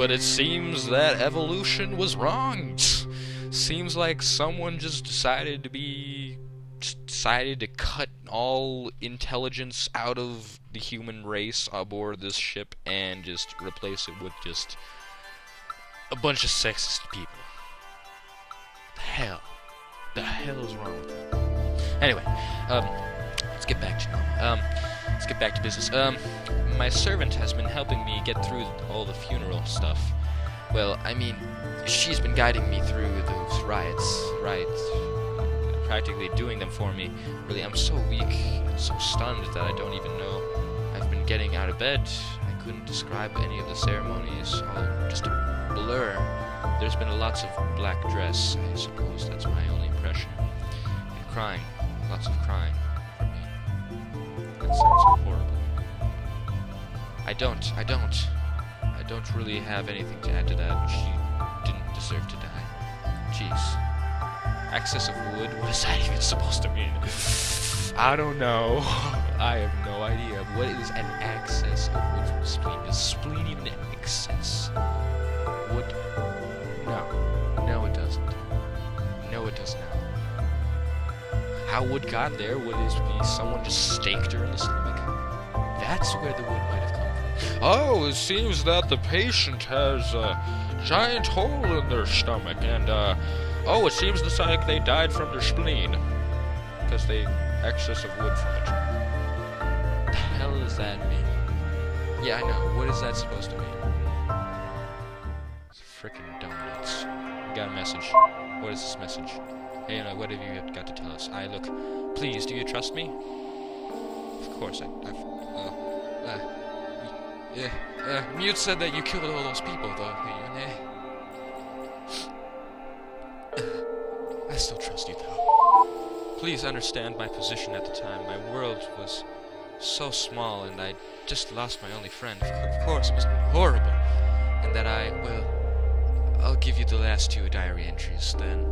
But it seems that evolution was wrong. Seems like someone just decided to cut all intelligence out of the human race aboard this ship and just replace it with just a bunch of sexist people. The hell is wrong with them? Anyway, let's get back to normal. Let's get back to business. My servant has been helping me get through all the funeral stuff. Well, I mean, she's been guiding me through those riots, practically doing them for me. Really, I'm so weak and so stunned that I don't even know I've been getting out of bed. I couldn't describe any of the ceremonies, all just a blur. There's been lots of black dress, I suppose that's my only impression. And crying, lots of crying for me. That sounds so horrible. I don't really have anything to add to that. She didn't deserve to die. Jeez. Excess of wood? What is that even supposed to mean? I don't know. I have no idea. What is an excess of wood from the spleen? Is spleen even an excess? Wood? No. No, it doesn't. No, it does not. How wood got there? Would it be someone just staked her in the stomach? That's where the wood might have come from. Oh, it seems that the patient has a giant hole in their stomach, and, oh, it seems like they died from their spleen. Because they excess of wood from it. What the hell does that mean? Yeah, I know. What is that supposed to mean? It's frickin' donuts. We got a message. What is this message? Hey, what have you got to tell us? Look, please, do you trust me? Of course, Mute said that you killed all those people, though. I still trust you, though. Please understand my position at the time. My world was so small, and I just lost my only friend. Of course, it was horrible. And that I'll give you the last 2 diary entries, then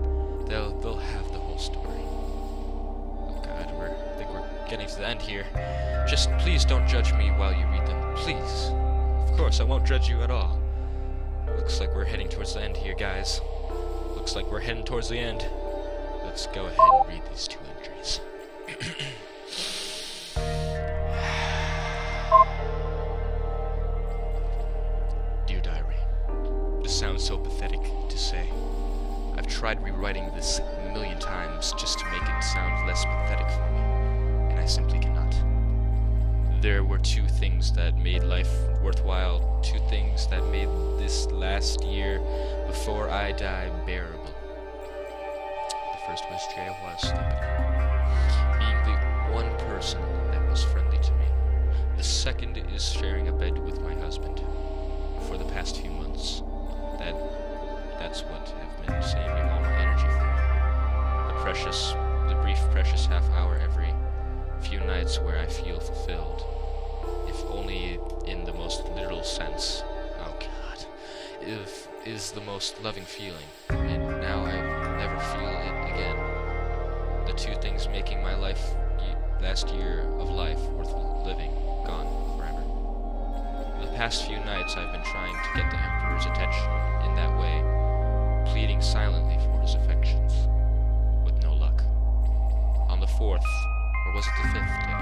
they'll have the whole story. Oh God, I think we're getting to the end here. Just please don't judge me while you read them, please. Of course, I won't judge you at all. Looks like we're heading towards the end here, guys. Looks like we're heading towards the end. Let's go ahead and read these 2 entries. Dear Diary, this sounds so pathetic to say. I've tried rewriting this a million times just to make it sound less pathetic for me, and I simply cannot. There were 2 things that made life worthwhile, 2 things that made this last year before I die bearable. The first was Jehovah's company, being the one person that was friendly to me. The second is sharing a bed with my husband. For the past few months, that's what have been saving all my energy for me. The brief precious half hour every few nights where I feel fulfilled, if only in the most literal sense. Oh God, is the most loving feeling, and now I never feel it again. The 2 things making my last year of life worth living gone forever. For the past few nights I've been trying to get the Emperor's attention in that way, pleading silently for his affections, with no luck. On the 4th, or was it the 5th day,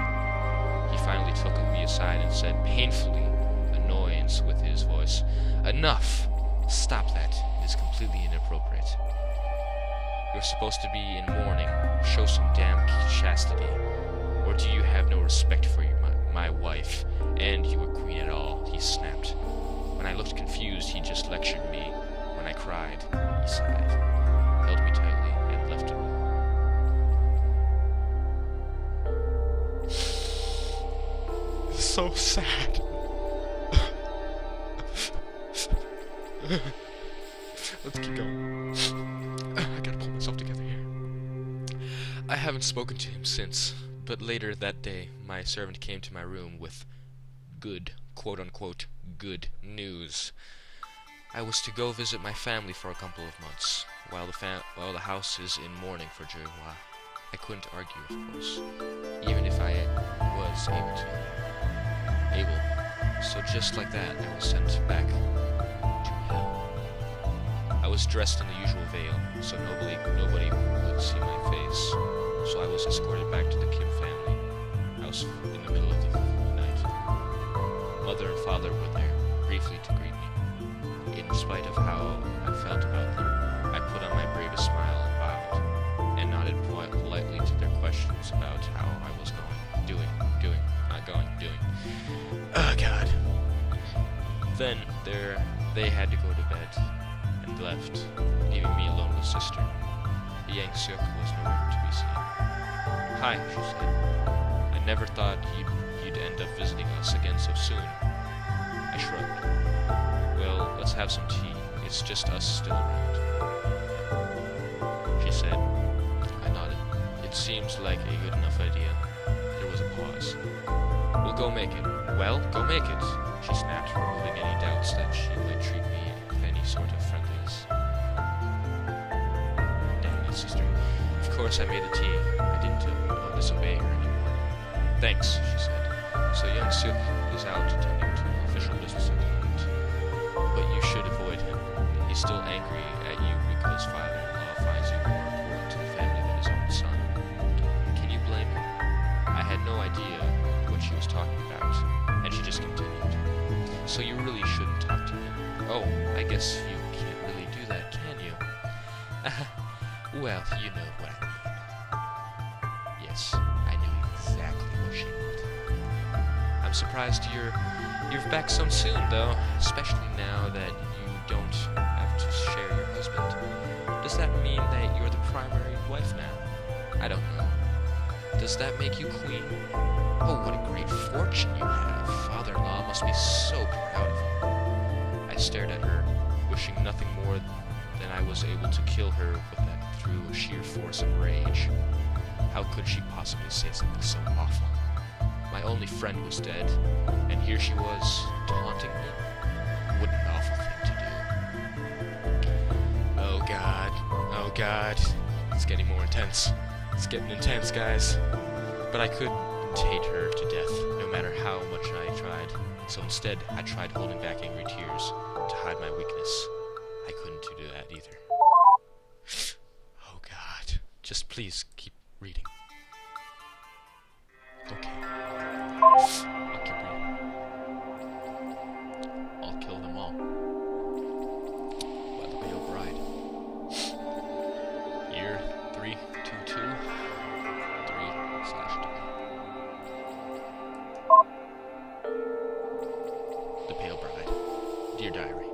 he finally took me aside and said, painfully annoyance with his voice, "Enough! Stop that. It is completely inappropriate. You're supposed to be in mourning. Show some damn chastity. Or do you have no respect for my wife, and your queen at all?" He snapped. When I looked confused, he just lectured me. When I cried, he sighed, held me tightly, and left me. So sad. Let's keep going. I gotta pull myself together here. I haven't spoken to him since, but later that day, my servant came to my room with good, quote-unquote, good news. I was to go visit my family for a couple of months, while the house is in mourning for Jehovah. I couldn't argue, of course, even if I was able. So just like that, I was sent back to was dressed in the usual veil, so nobody would see my face. So I was escorted back to the Kim family house in the middle of the night. Mother and father were there, briefly to greet me. In spite of how I felt about them, I put on my bravest smile and bowed, and nodded politely to their questions about how I was doing, not going, doing. Oh God. Then they had to go to bed and left, leaving me alone with sister. The Yang Suk was nowhere to be seen. Hi, she said. I never thought you'd end up visiting us again so soon. I shrugged. Well, let's have some tea. It's just us still around. She said. I nodded. It seems like a good enough idea. There was a pause. We'll go make it. Well, go make it, she snapped, removing any doubts that she might treat me with any sort of friendliness. Dang it, sister. Of course I made the tea. I didn't disobey her anymore. Thanks, she said. So young Suk is out attending to official business at the moment. But you should avoid him. He's still angry at you because father-in-law finds you more important to the family than his own son. Can you blame him? I had no idea what she was talking about, and she just continued. So you really shouldn't talk to him. Oh, I guess you can't really do that, can you? Well, you know what I mean. Yes, I knew exactly what she meant. I'm surprised you're back so soon, though, especially now that you don't have to share your husband. Does that mean that you're the primary wife now? I don't know. Does that make you queen? Oh, what a great fortune you have. Father-in-law must be so proud of you. I stared at her, wishing nothing more than I was able to kill her with that through a sheer force of rage. How could she possibly say something so awful? My only friend was dead, and here she was, taunting me. What an awful thing to do. Oh God. Oh God. It's getting more intense. It's getting intense, guys. But I couldn't hate her to death, no matter how much I tried. So instead, I tried holding back angry tears to hide my weakness. I couldn't do that either. Oh God. Just please keep reading. Okay. I'll keep reading. I'll kill them all. By the Pale Bride. Year 322. 3/2. The Pale Bride. Dear Diary.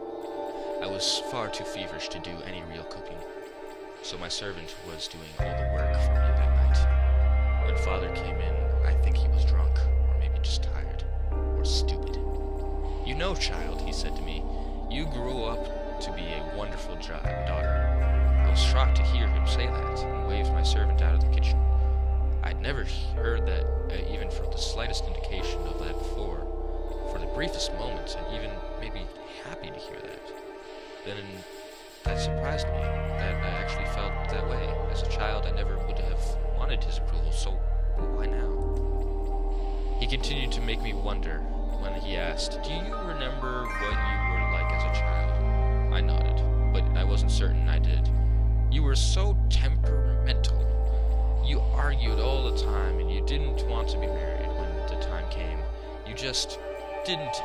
I was far too feverish to do any real cooking, so my servant was doing all the work for me that night. When Father came in, I think he was drunk, or maybe just tired, or stupid. You know, child, he said to me, you grew up to be a wonderful daughter. I was shocked to hear him say that, and waved my servant out of the kitchen. I'd never heard that, even for the slightest indication of that before, for the briefest moment, and even maybe happy to hear that. Then that surprised me, that I actually felt that way. As a child, I never would have wanted his approval, so why now? He continued to make me wonder when he asked, do you remember what you were like as a child? I nodded, but I wasn't certain I did. You were so temperamental. You argued all the time, and you didn't want to be married when the time came. You just didn't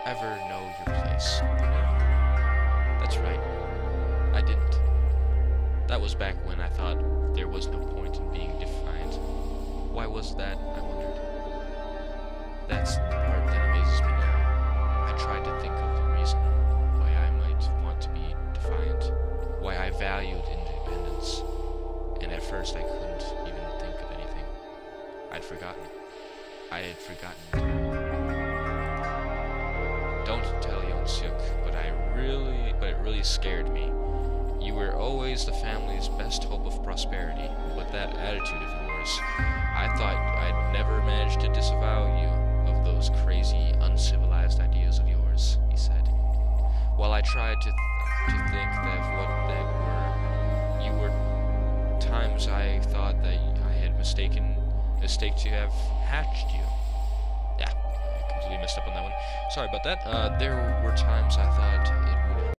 ever know your place, you know? That's right. I didn't. That was back when I thought there was no point in being defiant. Why was that, I wondered. That's the part that amazes me now. I tried to think of the reason why I might want to be defiant, why I valued independence, and at first I couldn't even think of anything. I had forgotten. Don't tell young Suk, but it really scared me. You were always the family's best hope of prosperity, but that attitude of yours, I thought I'd never manage to disavow you of those crazy, uncivilized ideas of yours, he said. While I tried to think that what they were, you were times I thought that I had mistake to have hatched you. Yeah, I completely messed up on that one. Sorry about that. There were times I thought it